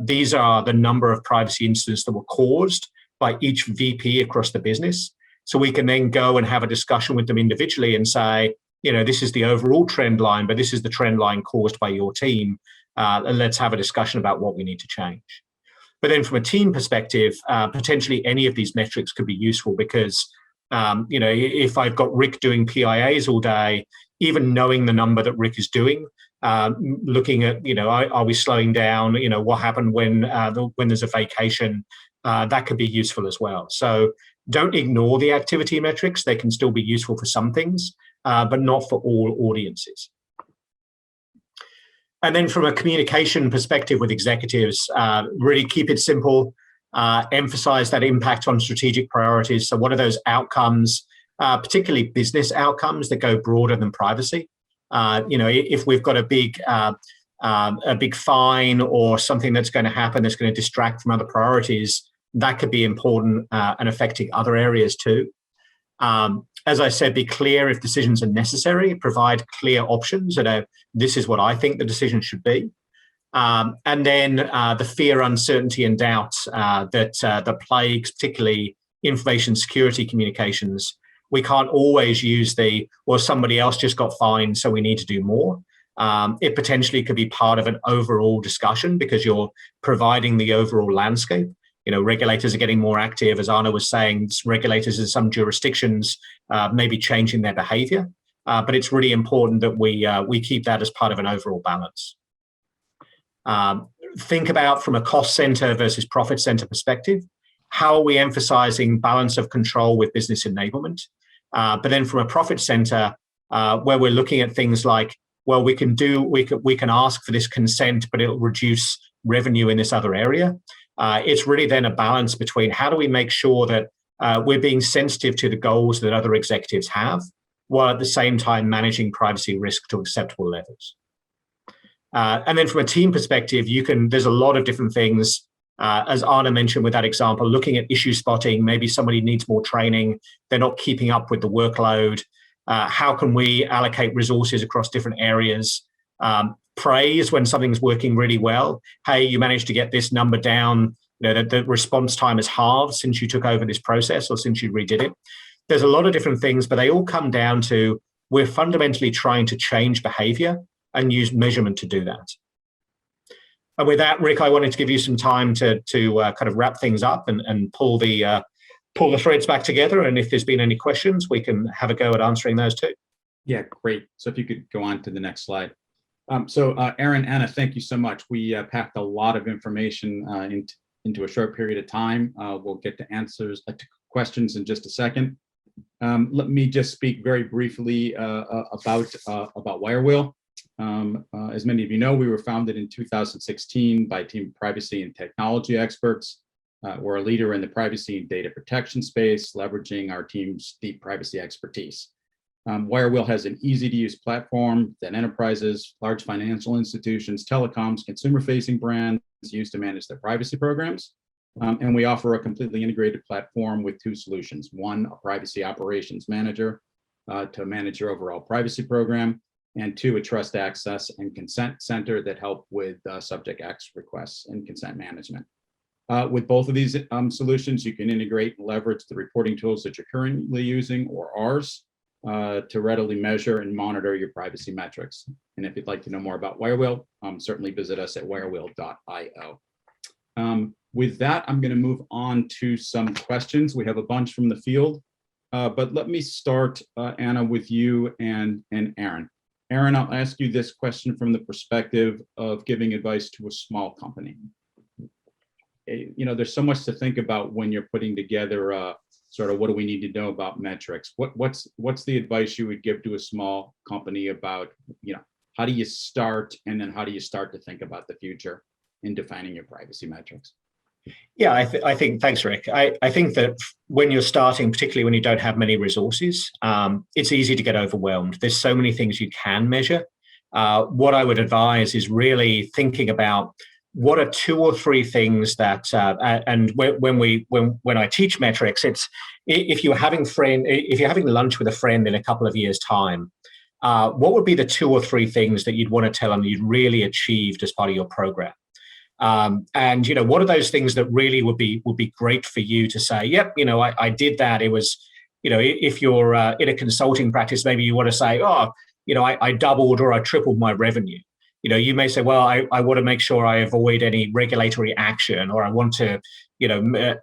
these are the number of privacy incidents that were caused by each VP across the business. So we can then go and have a discussion with them individually and say, this is the overall trend line, but this is the trend line caused by your team. And let's have a discussion about what we need to change. But then from a team perspective, potentially any of these metrics could be useful because, if I've got Rick doing PIAs all day, even knowing the number that Rick is doing, looking at, are we slowing down? What happened when there's a vacation? That could be useful as well. So don't ignore the activity metrics. They can still be useful for some things, but not for all audiences. And then from a communication perspective with executives, really keep it simple, emphasize that impact on strategic priorities. So what are those outcomes, particularly business outcomes that go broader than privacy? If we've got a big fine or something that's going to happen that's going to distract from other priorities, that could be important and affecting other areas too. As I said, be clear if decisions are necessary, provide clear options that this is what I think the decision should be. And then the fear, uncertainty, and doubt that plagues particularly information security communications. We can't always use somebody else just got fined, so we need to do more. It potentially could be part of an overall discussion because you're providing the overall landscape. Regulators are getting more active, as Anna was saying. Regulators in some jurisdictions may be changing their behavior, but it's really important that we keep that as part of an overall balance. Think about from a cost center versus profit center perspective. How are we emphasizing balance of control with business enablement? But then from a profit center, where we're looking at things like, well, we can ask for this consent, but it'll reduce revenue in this other area. It's really then a balance between how do we make sure that we're being sensitive to the goals that other executives have, while at the same time managing privacy risk to acceptable levels. And then from a team perspective, there's a lot of different things. As Anna mentioned with that example, looking at issue spotting, maybe somebody needs more training, they're not keeping up with the workload. How can we allocate resources across different areas? Praise when something's working really well. Hey, you managed to get this number down. The response time is halved since you took over this process or since you redid it. There's a lot of different things, but they all come down to we're fundamentally trying to change behavior and use measurement to do that. And with that, Rick, I wanted to give you some time to kind of wrap things up and pull the threads back together. And if there's been any questions, we can have a go at answering those too. Yeah, great. So if you could go on to the next slide. Aaron, Anna, thank you so much. We packed a lot of information into a short period of time. We'll get to answers to questions in just a second. Let me just speak very briefly about WireWheel. As many of you know, we were founded in 2016 by a team of privacy and technology experts. We're a leader in the privacy and data protection space, leveraging our team's deep privacy expertise. WireWheel has an easy-to-use platform that enterprises, large financial institutions, telecoms, consumer-facing brands use to manage their privacy programs. And we offer a completely integrated platform with two solutions. One, a privacy operations manager to manage your overall privacy program, and two, a trust access and consent center that help with subject access requests and consent management. With both of these solutions, you can integrate and leverage the reporting tools that you're currently using or ours to readily measure and monitor your privacy metrics. And if you'd like to know more about WireWheel, certainly visit us at wirewheel.io. With that, I'm going to move on to some questions. We have a bunch from the field, but let me start, Anna, with you and Aaron. Aaron, I'll ask you this question from the perspective of giving advice to a small company. There's so much to think about when you're putting together sort of what do we need to know about metrics. What's the advice you would give to a small company about, how do you start, and then how do you start to think about the future in defining your privacy metrics? Yeah, I think, thanks, Rick. I think that when you're starting, particularly when you don't have many resources, it's easy to get overwhelmed. There's so many things you can measure. What I would advise is really thinking about what are two or three things that, and when I teach metrics, it's if you're having lunch with a friend in a couple of years' time, what would be the two or three things that you'd want to tell them you'd really achieved as part of your program? And what are those things that really would be great for you to say, yep, I did that. It was if you're in a consulting practice, maybe you want to say, oh, I doubled or I tripled my revenue. You may say, well, I want to make sure I avoid any regulatory action, or I want to,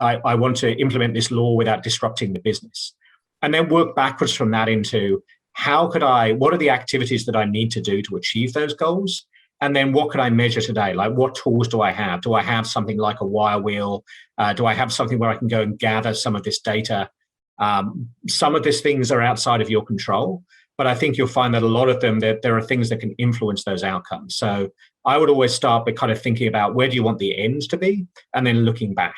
I want to implement this law without disrupting the business. And then work backwards from that into what are the activities that I need to do to achieve those goals? And then what can I measure today? Like, what tools do I have? Do I have something like a WireWheel? Do I have something where I can go and gather some of this data? Some of these things are outside of your control, but I think you'll find that a lot of them, that there are things that can influence those outcomes. So I would always start by kind of thinking about where do you want the ends to be, and then looking back.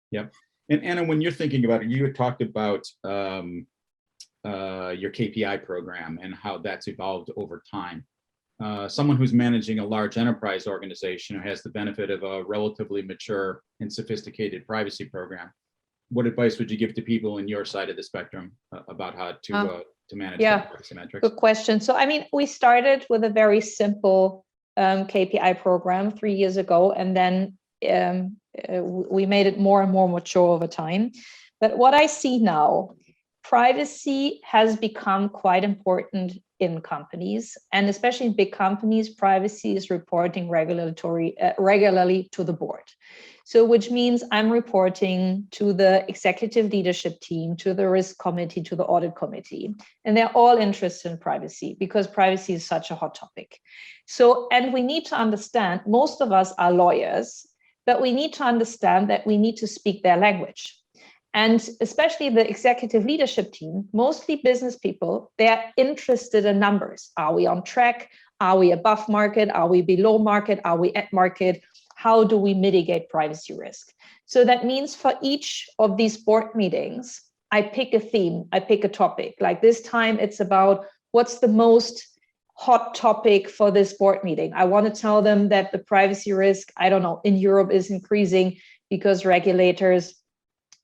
Yep. And Anna, when you're thinking about it, you had talked about your KPI program and how that's evolved over time. Someone who's managing a large enterprise organization who has the benefit of a relatively mature and sophisticated privacy program, what advice would you give to people in your side of the spectrum about how to manage privacy metrics? Good question. So, we started with a very simple KPI program 3 years ago, and then we made it more and more mature over time. But what I see now, privacy has become quite important in companies, and especially in big companies, privacy is reporting regularly to the board. So which means I'm reporting to the executive leadership team, to the risk committee, to the audit committee, and they're all interested in privacy because privacy is such a hot topic. So, and we need to understand, most of us are lawyers, but we need to understand that we need to speak their language. And especially the executive leadership team, mostly business people, they're interested in numbers. Are we on track? Are we above market? Are we below market? Are we at market? How do we mitigate privacy risk? So that means for each of these board meetings, I pick a theme, I pick a topic. Like this time, it's about what's the most hot topic for this board meeting. I want to tell them that the privacy risk, in Europe is increasing because regulators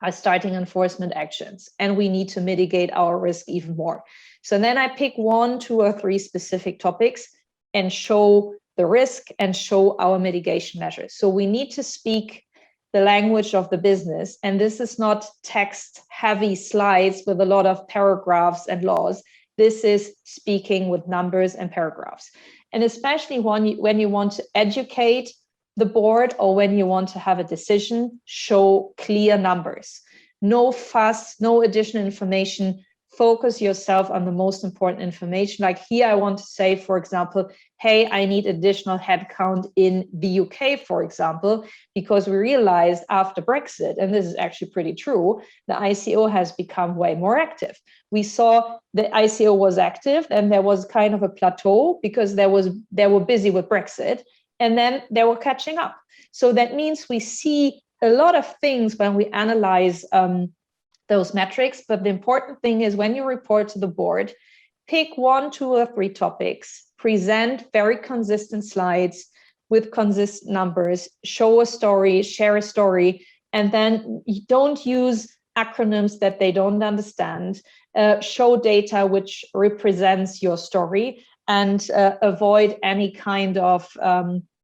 are starting enforcement actions, and we need to mitigate our risk even more. So then I pick 1, 2, or 3 specific topics and show the risk and show our mitigation measures. So we need to speak the language of the business. And this is not text heavy slides with a lot of paragraphs and laws. This is speaking with numbers and paragraphs. And especially when you want to educate the board or when you want to have a decision, show clear numbers. No fuss, no additional information. Focus yourself on the most important information. Like here, I want to say, for example, hey, I need additional headcount in the UK, for example, because we realized after Brexit, and this is actually pretty true, the ICO has become way more active. We saw the ICO was active and there was kind of a plateau because they were busy with Brexit, and then they were catching up. So that means we see a lot of things when we analyze those metrics, but the important thing is when you report to the board, pick 1, 2, or 3 topics, present very consistent slides with consistent numbers, show a story, share a story, and then you don't use acronyms that they don't understand, show data which represents your story, and avoid any kind of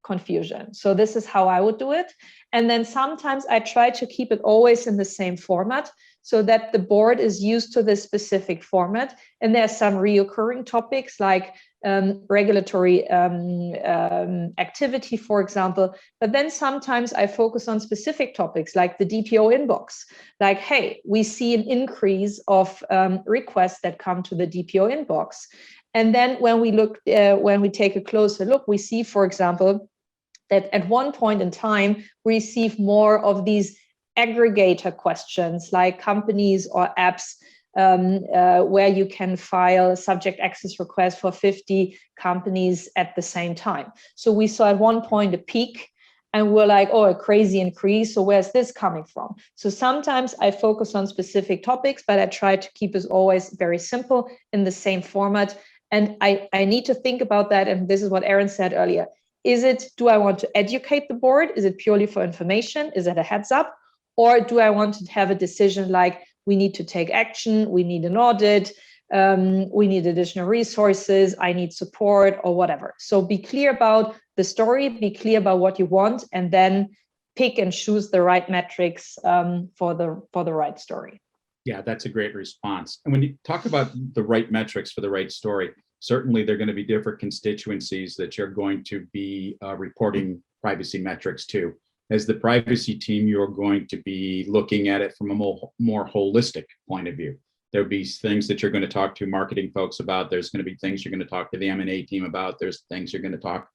confusion. So this is how I would do it. And then sometimes I try to keep it always in the same format so that the board is used to this specific format. And there are some reoccurring topics like regulatory activity, for example. But then sometimes I focus on specific topics like the DPO inbox. Like, hey, we see an increase of requests that come to the DPO inbox. And then when we take a closer look, we see, for example, that at one point in time, we receive more of these aggregator questions like companies or apps where you can file a subject access request for 50 companies at the same time. So we saw at one point a peak and we're like, oh, a crazy increase. So where's this coming from? So sometimes I focus on specific topics, but I try to keep it always very simple in the same format. And I need to think about that. And this is what Aaron said earlier. Do I want to educate the board? Is it purely for information? Is it a heads up? Or do I want to have a decision like we need to take action, we need an audit, we need additional resources, I need support or whatever. So be clear about the story, be clear about what you want, and then pick and choose the right metrics for the right story. Yeah, that's a great response. And when you talk about the right metrics for the right story, certainly there are going to be different constituencies that you're going to be reporting privacy metrics to. As the privacy team, you're going to be looking at it from a more holistic point of view. There'll be things that you're going to talk to marketing folks about. There's going to be things you're going to talk to the M&A team about. There's things you're going to talk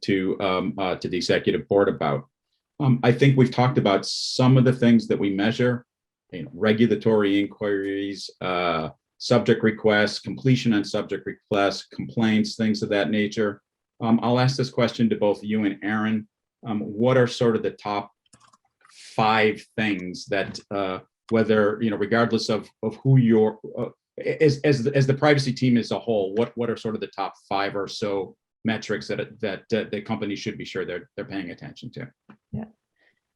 to the executive board about. I think we've talked about some of the things that we measure, regulatory inquiries, subject requests, completion on subject requests, complaints, things of that nature. I'll ask this question to both you and Aaron. What are sort of the top 5 things that, whether, regardless of who you're, as the privacy team as a whole, what are sort of the top 5 or so metrics that the company should be sure they're paying attention to? Yeah.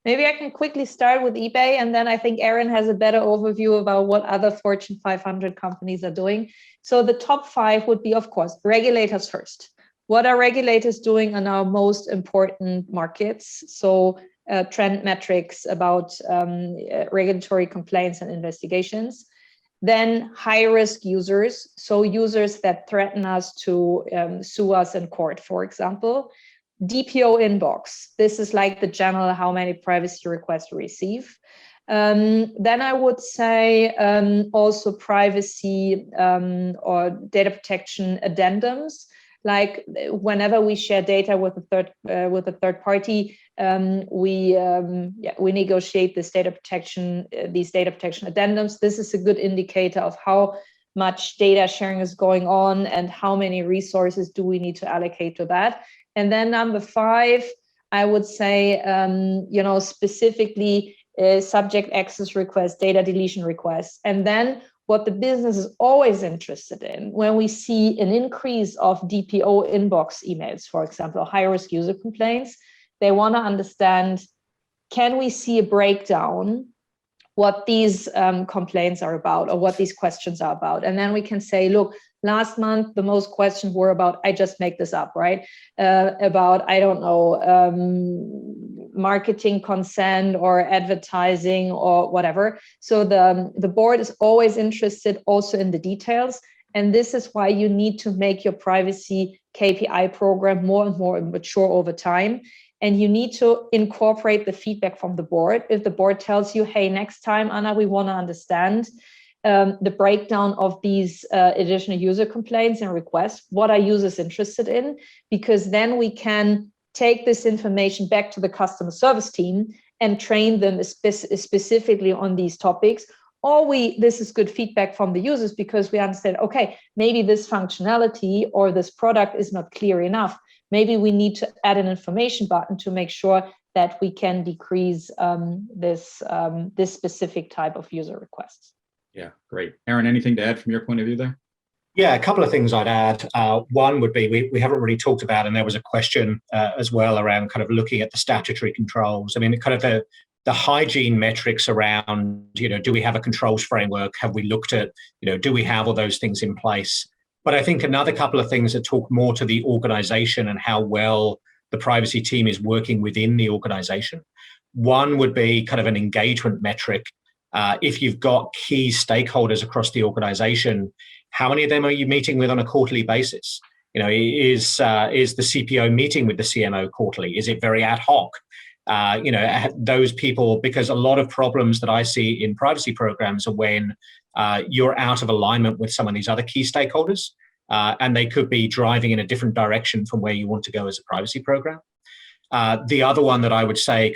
Maybe I can quickly start with eBay, and then I think Aaron has a better overview about what other Fortune 500 companies are doing. So the top 5 would be, of course, regulators first. What are regulators doing in our most important markets? So trend metrics about regulatory complaints and investigations. Then high-risk users, so users that threaten us to sue us in court, for example. DPO inbox, this is like the general how many privacy requests we receive. Then I would say also privacy or data protection addendums. Like whenever we share data with a third party, we negotiate these data protection addendums. This is a good indicator of how much data sharing is going on and how many resources do we need to allocate to that. And then number 5, I would say, specifically subject access requests, data deletion requests. And then what the business is always interested in, when we see an increase of DPO inbox emails, for example, high-risk user complaints, they want to understand, can we see a breakdown what these complaints are about or what these questions are about? And then we can say, look, last month, the most questions were about, I just make this up, right? About, I don't know, marketing consent or advertising or whatever. So the board is always interested also in the details. And this is why you need to make your privacy KPI program more and more mature over time. And you need to incorporate the feedback from the board. If the board tells you, hey, next time, Anna, we want to understand the breakdown of these additional user complaints and requests, what are users interested in? Because then we can take this information back to the customer service team and train them specifically on these topics. Or this is good feedback from the users because we understand, okay, maybe this functionality or this product is not clear enough. Maybe we need to add an information button to make sure that we can decrease this specific type of user requests. Yeah, great. Aaron, anything to add from your point of view there? Yeah, a couple of things I'd add. One would be, we haven't really talked about, and there was a question as well around kind of looking at the statutory controls. I mean, kind of the hygiene metrics around, do we have a controls framework? Have we looked at, do we have all those things in place? But I think another couple of things that talk more to the organization and how well the privacy team is working within the organization. One would be kind of an engagement metric. If you've got key stakeholders across the organization, how many of them are you meeting with on a quarterly basis? Is the CPO meeting with the CMO quarterly? Is it very ad hoc? Those people, because a lot of problems that I see in privacy programs are when you're out of alignment with some of these other key stakeholders, and they could be driving in a different direction from where you want to go as a privacy program. The other one that I would say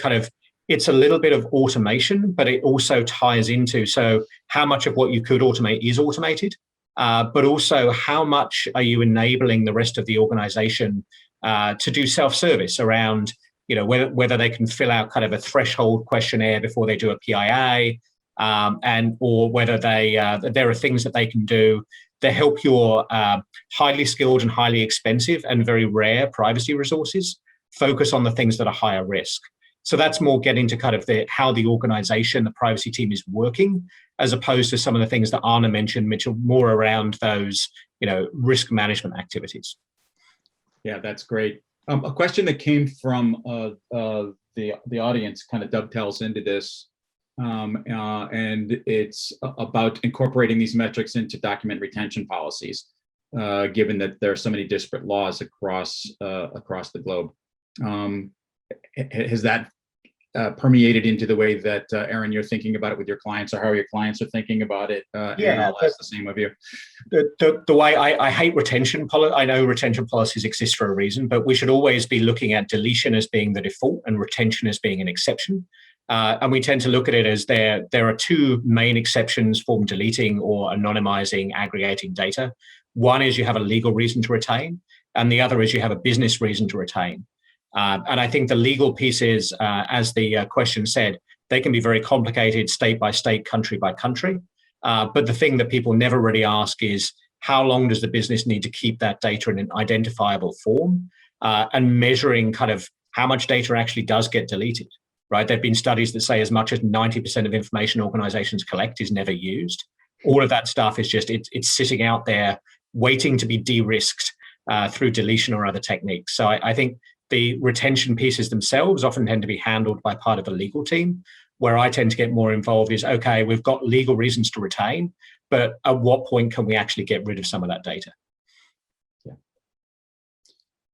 it's a little bit of automation, but it also ties into, so how much of what you could automate is automated, but also how much are you enabling the rest of the organization to do self-service around, whether they can fill out kind of a threshold questionnaire before they do a PIA, or whether there are things that they can do to help your highly skilled and highly expensive and very rare privacy resources focus on the things that are higher risk. So that's more getting to kind of how the organization, the privacy team is working, as opposed to some of the things that Anna mentioned, which are more around those, risk management activities. Yeah, that's great. A question that came from the audience kind of dovetails into this. and it's about incorporating these metrics into document retention policies, given that there are so many disparate laws across the globe. Has that permeated into the way that, Aaron, you're thinking about it with your clients, or how your clients are thinking about it? Aaron, I'll ask the same of you. The way I hate retention policy. I know retention policies exist for a reason, but we should always be looking at deletion as being the default and retention as being an exception. And we tend to look at it as there are two main exceptions for deleting or anonymizing aggregating data. One is you have a legal reason to retain, and the other is you have a business reason to retain. And I think the legal pieces, as the question said, they can be very complicated state by state, country by country. But the thing that people never really ask is, how long does the business need to keep that data in an identifiable form? And measuring kind of how much data actually does get deleted, right? There have been studies that say as much as 90% of information organizations collect is never used. All of that stuff is just, it's sitting out there waiting to be de-risked through deletion or other techniques. So I think the retention pieces themselves often tend to be handled by part of a legal team. Where I tend to get more involved is, okay, we've got legal reasons to retain, but at what point can we actually get rid of some of that data? Yeah.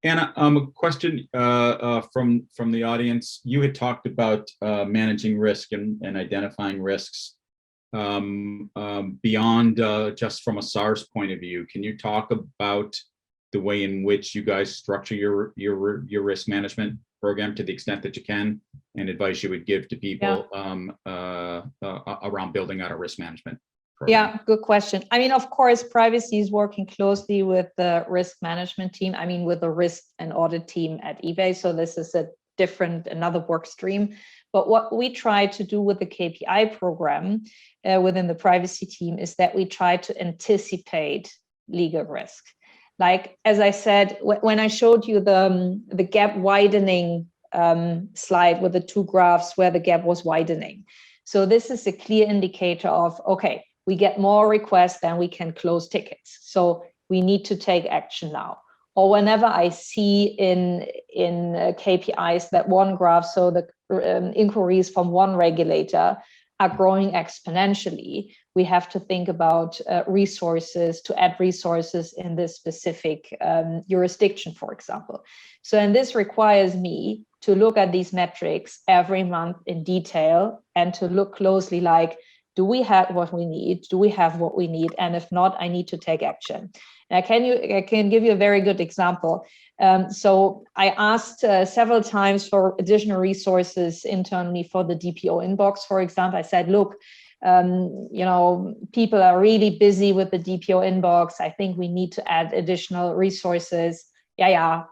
Anna, a question from the audience. You had talked about managing risk and identifying risks beyond just from a SARS point of view. Can you talk about the way in which you guys structure your risk management program, to the extent that you can, and advice you would give to people around building out a risk management program? Yeah, good question. I mean, of course, privacy is working closely with the risk management team. I mean, with the risk and audit team at eBay. So this is another work stream. But what we try to do with the KPI program within the privacy team is that we try to anticipate legal risk. Like, as I said, when I showed you the gap widening slide with the two graphs where the gap was widening. So this is a clear indicator of, okay, we get more requests than we can close tickets. So we need to take action now. Or whenever I see in KPIs that one graph, so the inquiries from one regulator are growing exponentially, we have to think about resources, to add resources in this specific jurisdiction, for example. So, and this requires me to look at these metrics every month in detail and to look closely, like, do we have what we need? Do we have what we need? And if not, I need to take action. And I can give you a very good example. So I asked several times for additional resources internally for the DPO inbox, for example. I said, look, people are really busy with the DPO inbox. I think we need to add additional resources. Yeah.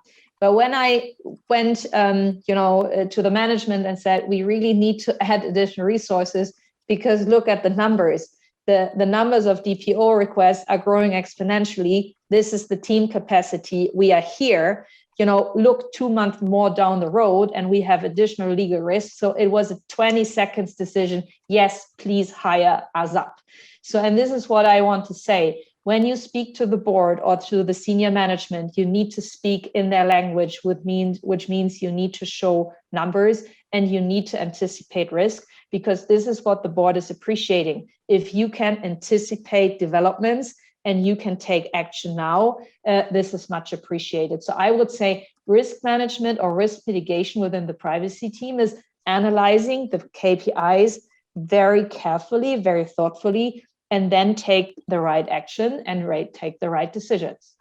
But when I went, to the management and said, we really need to add additional resources, because look at the numbers. The numbers of DPO requests are growing exponentially. This is the team capacity. We are here, look 2 months more down the road and we have additional legal risks. So it was a 20 seconds decision. Yes, please hire us up. So, and this is what I want to say. When you speak to the board or to the senior management, you need to speak in their language, which means you need to show numbers and you need to anticipate risk, because this is what the board is appreciating. If you can anticipate developments and you can take action now, this is much appreciated. So I would say risk management or risk mitigation within the privacy team is analyzing the KPIs very carefully, very thoughtfully, and then take the right action and take the right decisions.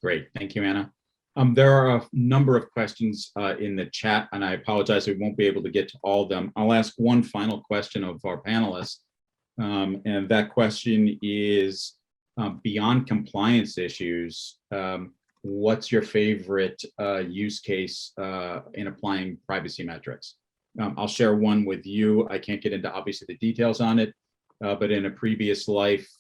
Great, thank you, Anna. There are a number of questions in the chat, and I apologize, we won't be able to get to all of them. I'll ask one final question of our panelists, and that question is, beyond compliance issues, what's your favorite use case in applying privacy metrics? I'll share one with you. I can't get into obviously the details on it, but in a previous life,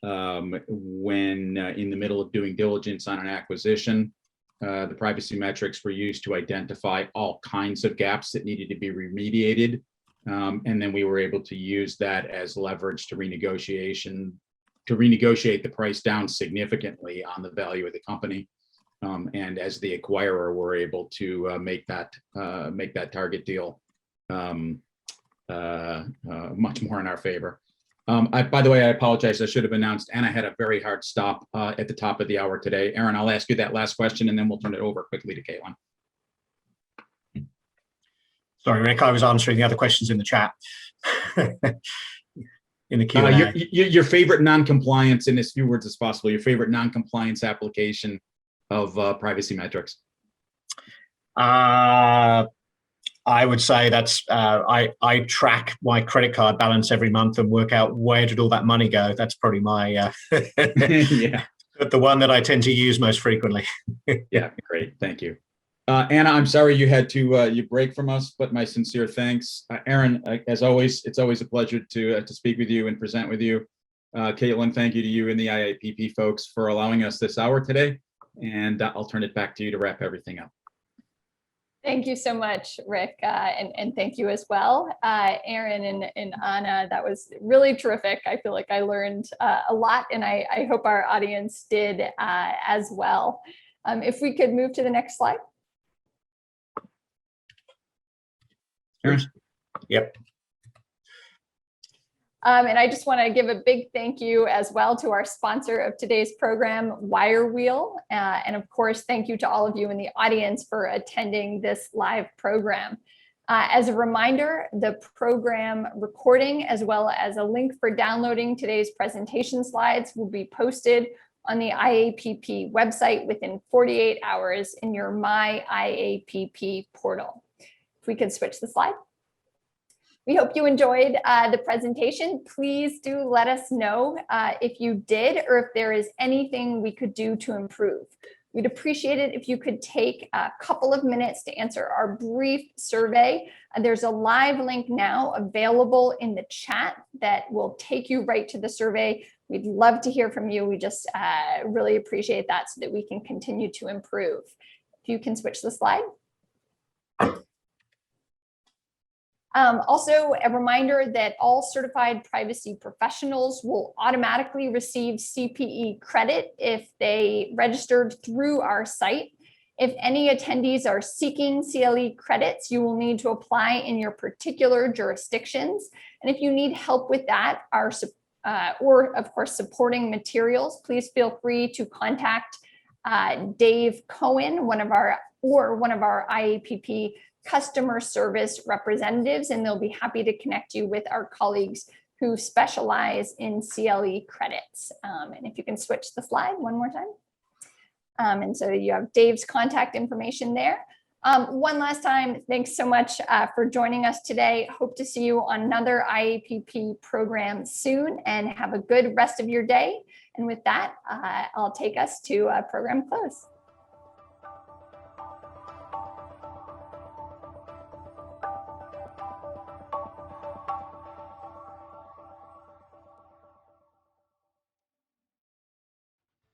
when in the middle of doing diligence on an acquisition, the privacy metrics were used to identify all kinds of gaps that needed to be remediated. And then we were able to use that as leverage to renegotiate the price down significantly on the value of the company. And as the acquirer, we're able to make that target deal much more in our favor. By the way, I apologize. I should have announced Anna had a very hard stop at the top of the hour today. Aaron, I'll ask you that last question and then we'll turn it over quickly to Caitlin. Sorry, Rick, I was answering the other questions in the chat. In the Q&A. Your favorite non-compliance, in as few words as possible, your favorite non-compliance application of privacy metrics? I would say that's, I track my credit card balance every month and work out where did all that money go. That's probably my, Yeah. the one that I tend to use most frequently. Yeah, great, thank you. Anna, I'm sorry you had to you break from us, but my sincere thanks. Aaron, as always, it's always a pleasure to speak with you and present with you. Caitlin, thank you to you and the IAPP folks for allowing us this hour today. And I'll turn it back to you to wrap everything up. Thank you so much, Rick, and thank you as well, Aaron and Anna. That was really terrific. I feel like I learned a lot, and I hope our audience did as well. If we could move to the next slide. Aaron? Yep. And I just want to give a big thank you as well to our sponsor of today's program, WireWheel. And of course, thank you to all of you in the audience for attending this live program. As a reminder, the program recording, as well as a link for downloading today's presentation slides, will be posted on the IAPP website within 48 hours in your My IAPP portal. If we could switch the slide. We hope you enjoyed the presentation. Please do let us know if you did or if there is anything we could do to improve. We'd appreciate it if you could take a couple of minutes to answer our brief survey. There's a live link now available in the chat that will take you right to the survey. We'd love to hear from you. We just really appreciate that so that we can continue to improve. If you can switch the slide. Also, a reminder that all certified privacy professionals will automatically receive CPE credit if they registered through our site. If any attendees are seeking CLE credits, you will need to apply in your particular jurisdictions. And if you need help with that, or of course supporting materials, please feel free to contact Dave Cohen, one of our IAPP customer service representatives, and they'll be happy to connect you with our colleagues who specialize in CLE credits. And if you can switch the slide one more time. And so you have Dave's contact information there. One last time, thanks so much for joining us today. Hope to see you on another IAPP program soon, and have a good rest of your day. And with that, I'll take us to program close.